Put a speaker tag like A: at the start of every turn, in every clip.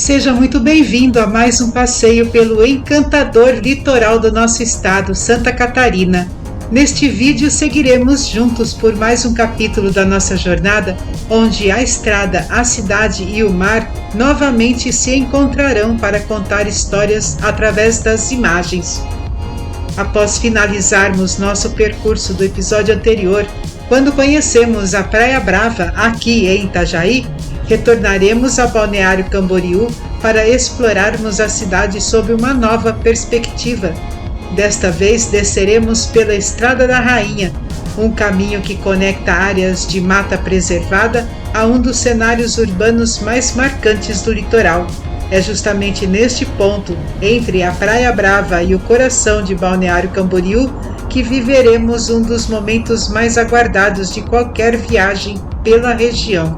A: Seja muito bem-vindo a mais um passeio pelo encantador litoral do nosso estado, Santa Catarina. Neste vídeo seguiremos juntos por mais um capítulo da nossa jornada, onde a estrada, a cidade e o mar novamente se encontrarão para contar histórias através das imagens. Após finalizarmos nosso percurso do episódio anterior, quando conhecemos a Praia Brava aqui em Itajaí, retornaremos a Balneário Camboriú para explorarmos a cidade sob uma nova perspectiva. Desta vez desceremos pela Estrada da Rainha, um caminho que conecta áreas de mata preservada a um dos cenários urbanos mais marcantes do litoral. É justamente neste ponto, entre a Praia Brava e o coração de Balneário Camboriú, que viveremos um dos momentos mais aguardados de qualquer viagem pela região.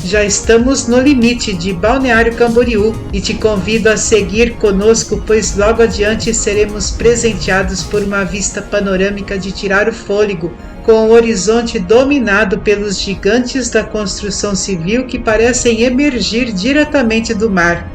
A: Já estamos no limite de Balneário Camboriú e te convido a seguir conosco, pois logo adiante seremos presenteados por uma vista panorâmica de tirar o fôlego, com o horizonte dominado pelos gigantes da construção civil que parecem emergir diretamente do mar.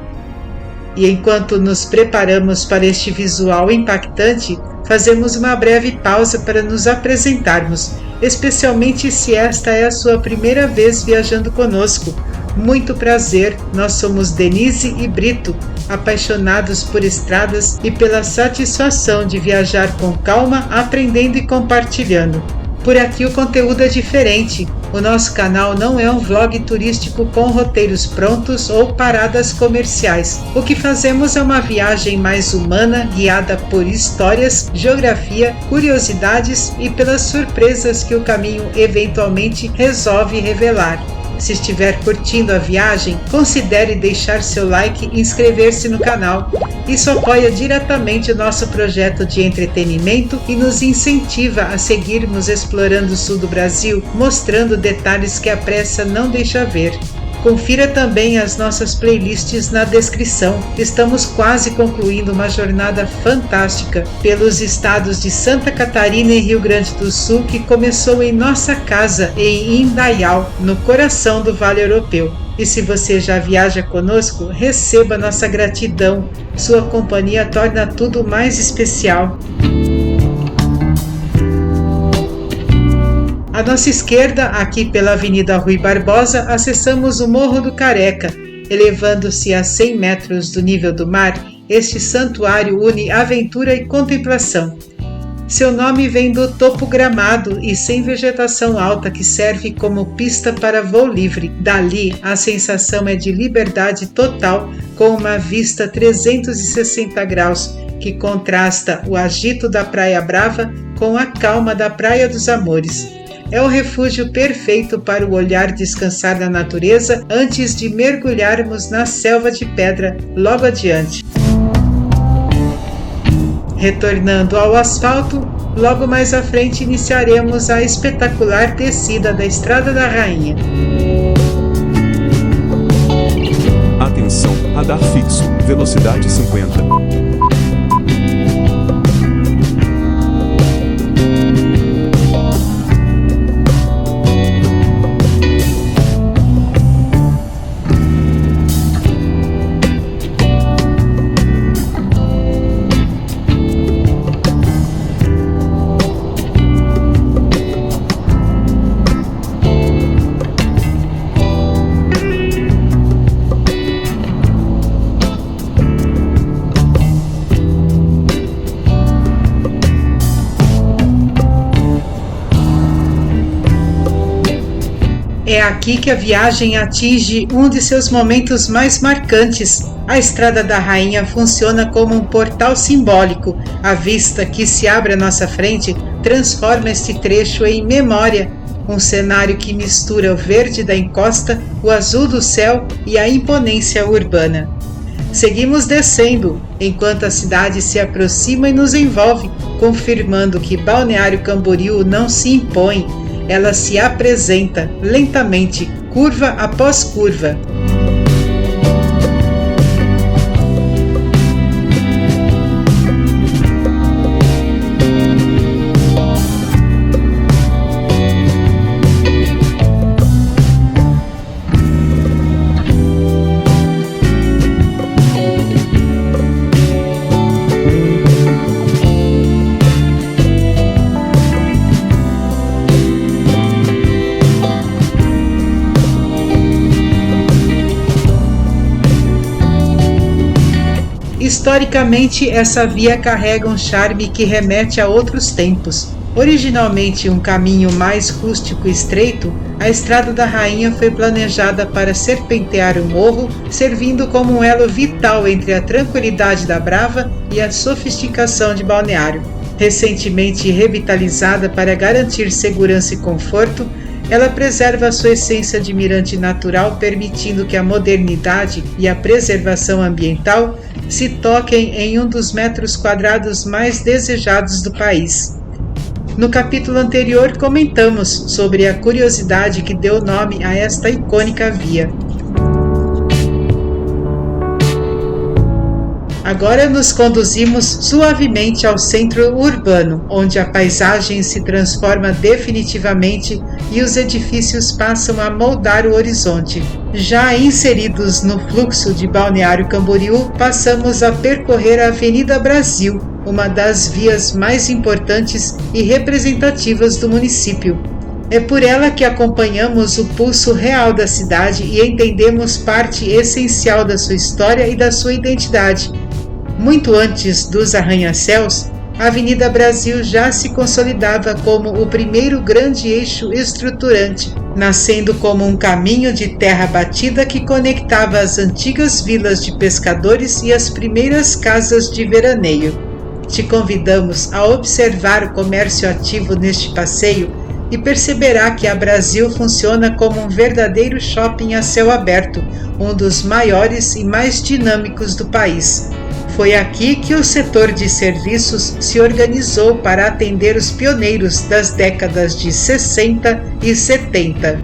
A: E enquanto nos preparamos para este visual impactante, fazemos uma breve pausa para nos apresentarmos, especialmente se esta é a sua primeira vez viajando conosco. Muito prazer, nós somos Denise e Brito, apaixonados por estradas e pela satisfação de viajar com calma, aprendendo e compartilhando. Por aqui o conteúdo é diferente. O nosso canal não é um vlog turístico com roteiros prontos ou paradas comerciais. O que fazemos é uma viagem mais humana, guiada por histórias, geografia, curiosidades e pelas surpresas que o caminho eventualmente resolve revelar. Se estiver curtindo a viagem, considere deixar seu like e inscrever-se no canal. Isso apoia diretamente o nosso projeto de entretenimento e nos incentiva a seguirmos explorando o sul do Brasil, mostrando detalhes que a pressa não deixa ver. Confira também as nossas playlists na descrição. Estamos quase concluindo uma jornada fantástica pelos estados de Santa Catarina e Rio Grande do Sul, que começou em nossa casa em Indaial, no coração do Vale Europeu. E se você já viaja conosco, receba nossa gratidão. Sua companhia torna tudo mais especial. À nossa esquerda, aqui pela Avenida Rui Barbosa, acessamos o Morro do Careca. Elevando-se a 100 metros do nível do mar, este santuário une aventura e contemplação. Seu nome vem do topo gramado e sem vegetação alta que serve como pista para voo livre. Dali, a sensação é de liberdade total, com uma vista 360 graus, que contrasta o agito da Praia Brava com a calma da Praia dos Amores. É o refúgio perfeito para o olhar descansar na natureza antes de mergulharmos na selva de pedra logo adiante. Retornando ao asfalto, logo mais à frente iniciaremos a espetacular descida da Estrada da Rainha.
B: Atenção, radar fixo, velocidade 50.
A: É aqui que a viagem atinge um de seus momentos mais marcantes. A Estrada da Rainha funciona como um portal simbólico. A vista que se abre à nossa frente transforma este trecho em memória, um cenário que mistura o verde da encosta, o azul do céu e a imponência urbana. Seguimos descendo, enquanto a cidade se aproxima e nos envolve, confirmando que Balneário Camboriú não se impõe, ela se apresenta lentamente, curva após curva. Historicamente, essa via carrega um charme que remete a outros tempos. Originalmente um caminho mais rústico e estreito, a Estrada da Rainha foi planejada para serpentear o morro, servindo como um elo vital entre a tranquilidade da Brava e a sofisticação de Balneário. Recentemente revitalizada para garantir segurança e conforto, ela preserva sua essência de mirante natural, permitindo que a modernidade e a preservação ambiental se toquem em um dos metros quadrados mais desejados do país. No capítulo anterior, comentamos sobre a curiosidade que deu nome a esta icônica via. Agora nos conduzimos suavemente ao centro urbano, onde a paisagem se transforma definitivamente e os edifícios passam a moldar o horizonte. Já inseridos no fluxo de Balneário Camboriú, passamos a percorrer a Avenida Brasil, uma das vias mais importantes e representativas do município. É por ela que acompanhamos o pulso real da cidade e entendemos parte essencial da sua história e da sua identidade. Muito antes dos arranha-céus, a Avenida Brasil já se consolidava como o primeiro grande eixo estruturante, nascendo como um caminho de terra batida que conectava as antigas vilas de pescadores e as primeiras casas de veraneio. Te convidamos a observar o comércio ativo neste passeio e perceberá que a Brasil funciona como um verdadeiro shopping a céu aberto, um dos maiores e mais dinâmicos do país. Foi aqui que o setor de serviços se organizou para atender os pioneiros das décadas de 60 e 70.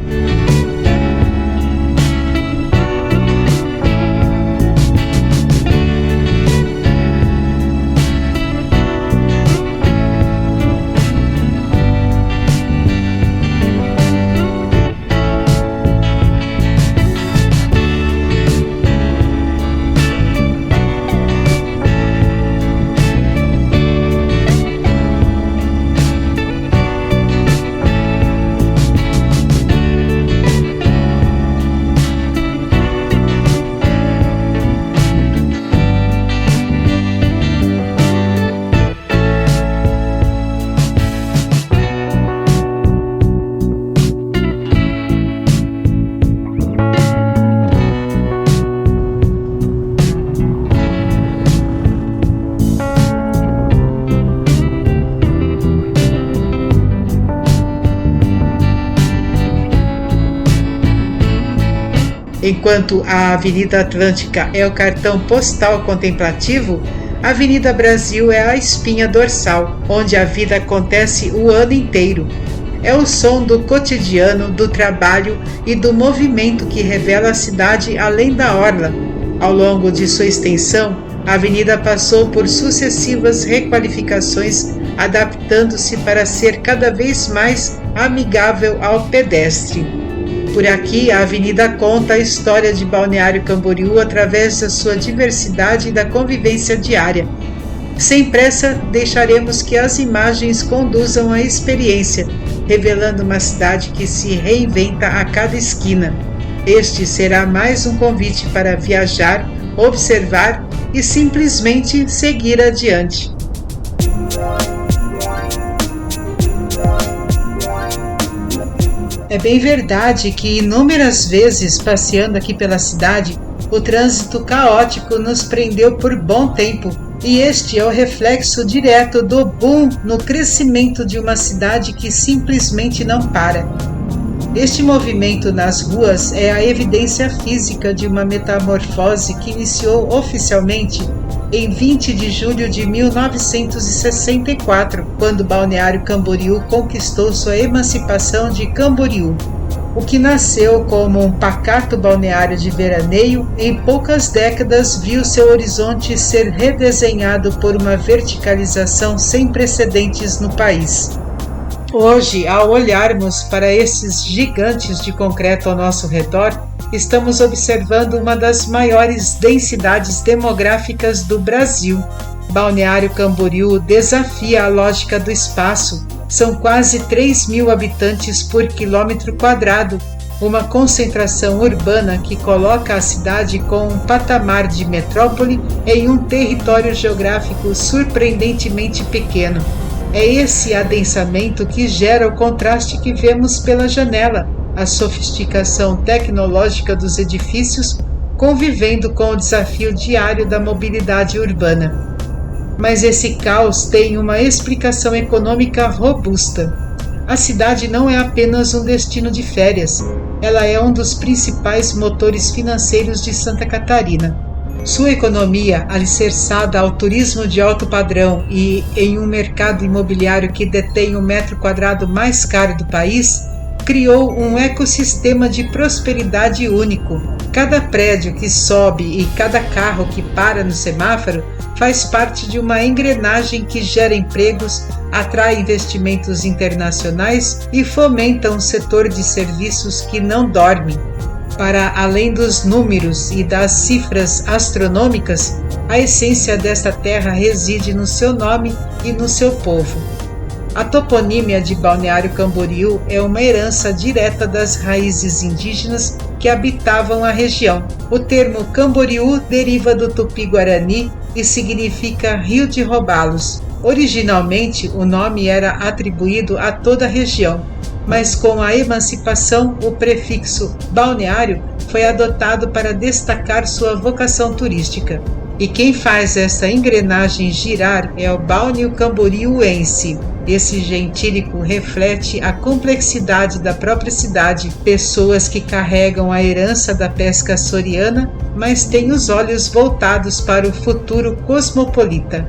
A: Enquanto a Avenida Atlântica é o cartão postal contemplativo, a Avenida Brasil é a espinha dorsal, onde a vida acontece o ano inteiro. É o som do cotidiano, do trabalho e do movimento que revela a cidade além da orla. Ao longo de sua extensão, a avenida passou por sucessivas requalificações, adaptando-se para ser cada vez mais amigável ao pedestre. Por aqui, a avenida conta a história de Balneário Camboriú através da sua diversidade e da convivência diária. Sem pressa, deixaremos que as imagens conduzam a experiência, revelando uma cidade que se reinventa a cada esquina. Este será mais um convite para viajar, observar e simplesmente seguir adiante. É bem verdade que inúmeras vezes, passeando aqui pela cidade, o trânsito caótico nos prendeu por bom tempo, e este é o reflexo direto do boom no crescimento de uma cidade que simplesmente não para. Este movimento nas ruas é a evidência física de uma metamorfose que iniciou oficialmente em 20 de julho de 1964, quando Balneário Camboriú conquistou sua emancipação de Camboriú. O que nasceu como um pacato balneário de veraneio, em poucas décadas viu seu horizonte ser redesenhado por uma verticalização sem precedentes no país. Hoje, ao olharmos para esses gigantes de concreto ao nosso redor, estamos observando uma das maiores densidades demográficas do Brasil. Balneário Camboriú desafia a lógica do espaço. São quase 3.000 habitantes por quilômetro quadrado, uma concentração urbana que coloca a cidade com um patamar de metrópole em um território geográfico surpreendentemente pequeno. É esse adensamento que gera o contraste que vemos pela janela, a sofisticação tecnológica dos edifícios convivendo com o desafio diário da mobilidade urbana. Mas esse caos tem uma explicação econômica robusta. A cidade não é apenas um destino de férias, ela é um dos principais motores financeiros de Santa Catarina. Sua economia, alicerçada ao turismo de alto padrão e em um mercado imobiliário que detém o metro quadrado mais caro do país, criou um ecossistema de prosperidade único. Cada prédio que sobe e cada carro que para no semáforo faz parte de uma engrenagem que gera empregos, atrai investimentos internacionais e fomenta um setor de serviços que não dorme. Para além dos números e das cifras astronômicas, a essência desta terra reside no seu nome e no seu povo. A toponímia de Balneário Camboriú é uma herança direta das raízes indígenas que habitavam a região. O termo Camboriú deriva do tupi-guarani e significa Rio de Robalos. Originalmente, o nome era atribuído a toda a região, mas com a emancipação, o prefixo balneário foi adotado para destacar sua vocação turística. E quem faz essa engrenagem girar é o Balneário Camboriúense. Esse gentílico reflete a complexidade da própria cidade, pessoas que carregam a herança da pesca açoriana, mas têm os olhos voltados para o futuro cosmopolita.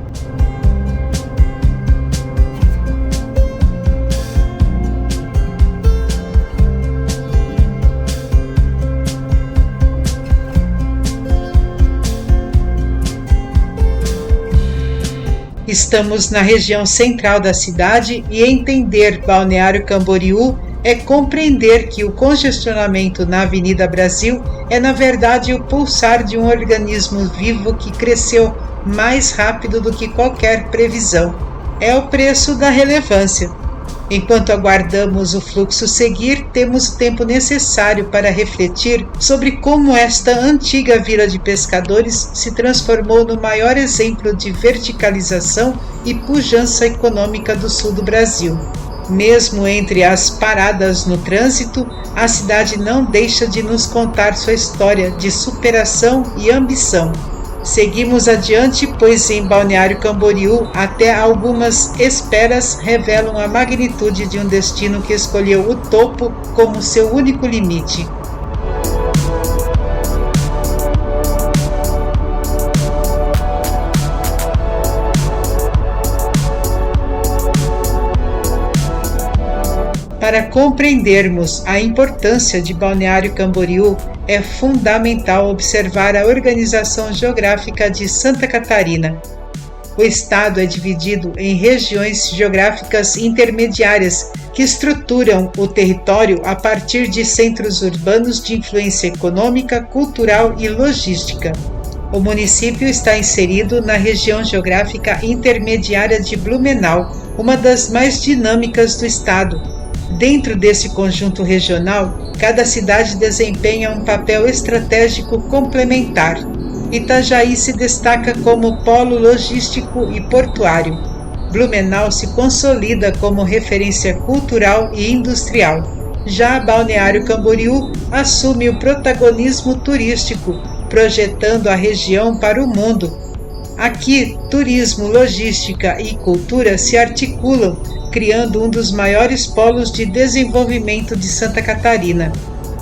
A: Estamos na região central da cidade e entender Balneário Camboriú é compreender que o congestionamento na Avenida Brasil é, na verdade, o pulsar de um organismo vivo que cresceu mais rápido do que qualquer previsão. É o preço da relevância. Enquanto aguardamos o fluxo seguir, temos o tempo necessário para refletir sobre como esta antiga vila de pescadores se transformou no maior exemplo de verticalização e pujança econômica do sul do Brasil. Mesmo entre as paradas no trânsito, a cidade não deixa de nos contar sua história de superação e ambição. Seguimos adiante, pois em Balneário Camboriú até algumas esperas revelam a magnitude de um destino que escolheu o topo como seu único limite. Para compreendermos a importância de Balneário Camboriú, é fundamental observar a organização geográfica de Santa Catarina. O estado é dividido em regiões geográficas intermediárias que estruturam o território a partir de centros urbanos de influência econômica, cultural e logística. O município está inserido na região geográfica intermediária de Blumenau, uma das mais dinâmicas do estado. Dentro desse conjunto regional, cada cidade desempenha um papel estratégico complementar. Itajaí se destaca como polo logístico e portuário. Blumenau se consolida como referência cultural e industrial. Já Balneário Camboriú assume o protagonismo turístico, projetando a região para o mundo. Aqui, turismo, logística e cultura se articulam, criando um dos maiores polos de desenvolvimento de Santa Catarina.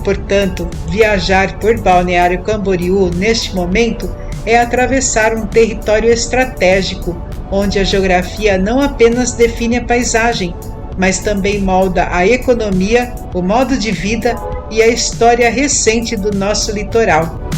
A: Portanto, viajar por Balneário Camboriú neste momento é atravessar um território estratégico, onde a geografia não apenas define a paisagem, mas também molda a economia, o modo de vida e a história recente do nosso litoral.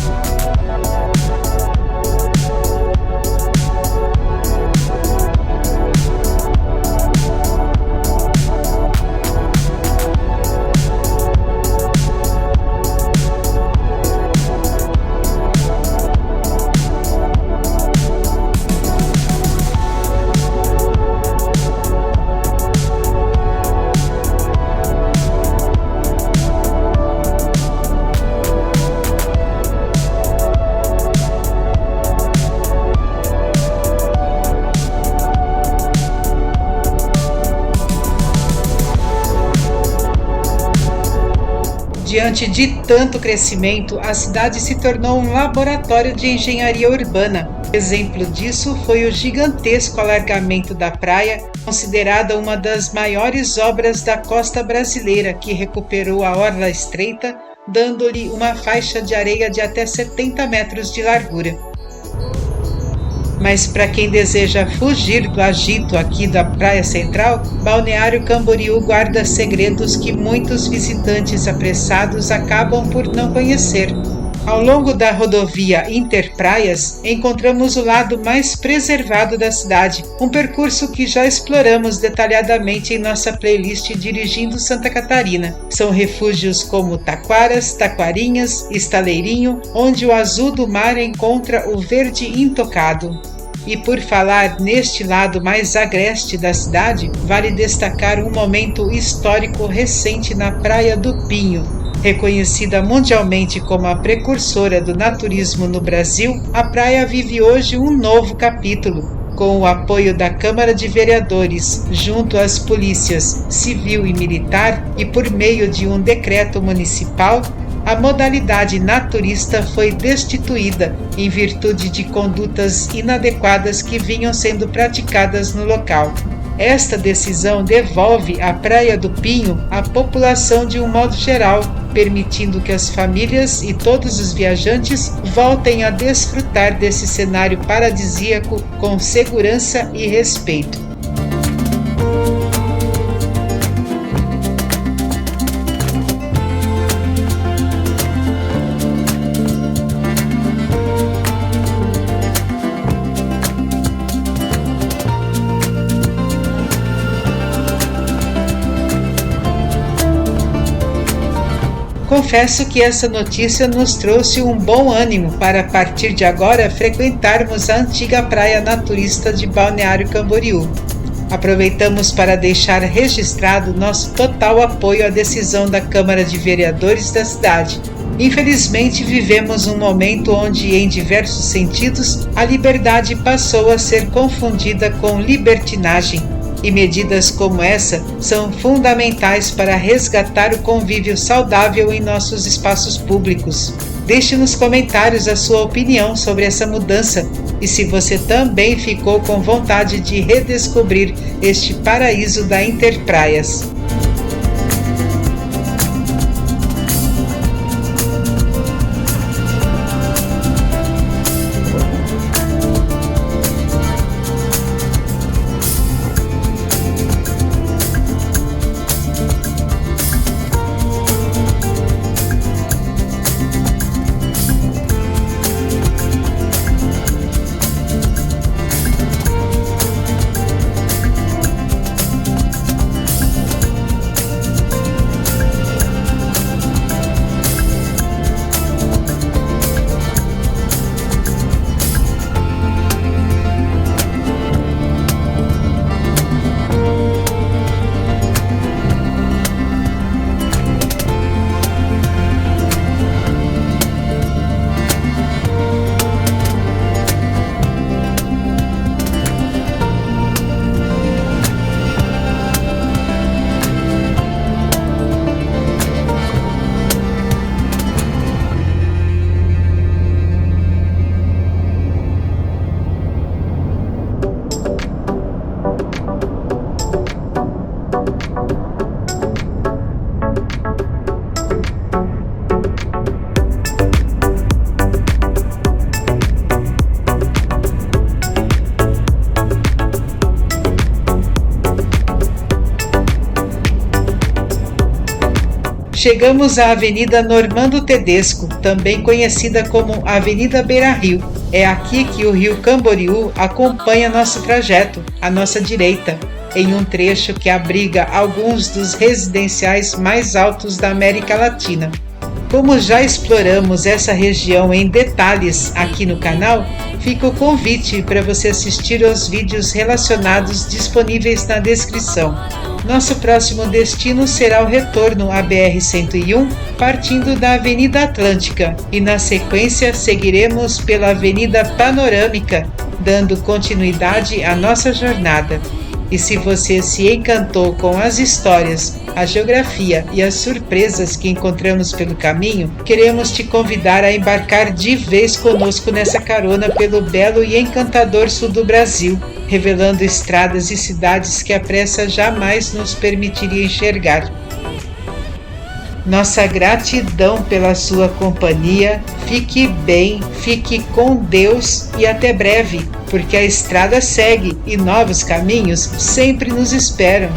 A: Diante de tanto crescimento, a cidade se tornou um laboratório de engenharia urbana. Exemplo disso foi o gigantesco alargamento da praia, considerada uma das maiores obras da costa brasileira, que recuperou a orla estreita, dando-lhe uma faixa de areia de até 70 metros de largura. Mas para quem deseja fugir do agito aqui da Praia Central, Balneário Camboriú guarda segredos que muitos visitantes apressados acabam por não conhecer. Ao longo da rodovia Interpraias, encontramos o lado mais preservado da cidade, um percurso que já exploramos detalhadamente em nossa playlist Dirigindo Santa Catarina. São refúgios como Taquaras, Taquarinhas, Estaleirinho, onde o azul do mar encontra o verde intocado. E por falar neste lado mais agreste da cidade, vale destacar um momento histórico recente na Praia do Pinho. Reconhecida mundialmente como a precursora do naturismo no Brasil, a praia vive hoje um novo capítulo. Com o apoio da Câmara de Vereadores, junto às polícias civil e militar, e por meio de um decreto municipal, a modalidade naturista foi destituída em virtude de condutas inadequadas que vinham sendo praticadas no local. Esta decisão devolve à Praia do Pinho à população de um modo geral, permitindo que as famílias e todos os viajantes voltem a desfrutar desse cenário paradisíaco com segurança e respeito. Confesso que essa notícia nos trouxe um bom ânimo para, a partir de agora, frequentarmos a antiga praia naturista de Balneário Camboriú. Aproveitamos para deixar registrado nosso total apoio à decisão da Câmara de Vereadores da cidade. Infelizmente, vivemos um momento onde, em diversos sentidos, a liberdade passou a ser confundida com libertinagem. E medidas como essa são fundamentais para resgatar o convívio saudável em nossos espaços públicos. Deixe nos comentários a sua opinião sobre essa mudança e se você também ficou com vontade de redescobrir este paraíso da Interpraias. Chegamos à Avenida Normando Tedesco, também conhecida como Avenida Beira-Rio. É aqui que o rio Camboriú acompanha nosso trajeto, à nossa direita, em um trecho que abriga alguns dos residenciais mais altos da América Latina. Como já exploramos essa região em detalhes aqui no canal, fica o convite para você assistir aos vídeos relacionados disponíveis na descrição. Nosso próximo destino será o retorno à BR-101, partindo da Avenida Atlântica, e na sequência seguiremos pela Avenida Panorâmica, dando continuidade à nossa jornada. E se você se encantou com as histórias, a geografia e as surpresas que encontramos pelo caminho, queremos te convidar a embarcar de vez conosco nessa carona pelo belo e encantador sul do Brasil, revelando estradas e cidades que a pressa jamais nos permitiria enxergar. Nossa gratidão pela sua companhia, fique bem, fique com Deus e até breve, porque a estrada segue e novos caminhos sempre nos esperam.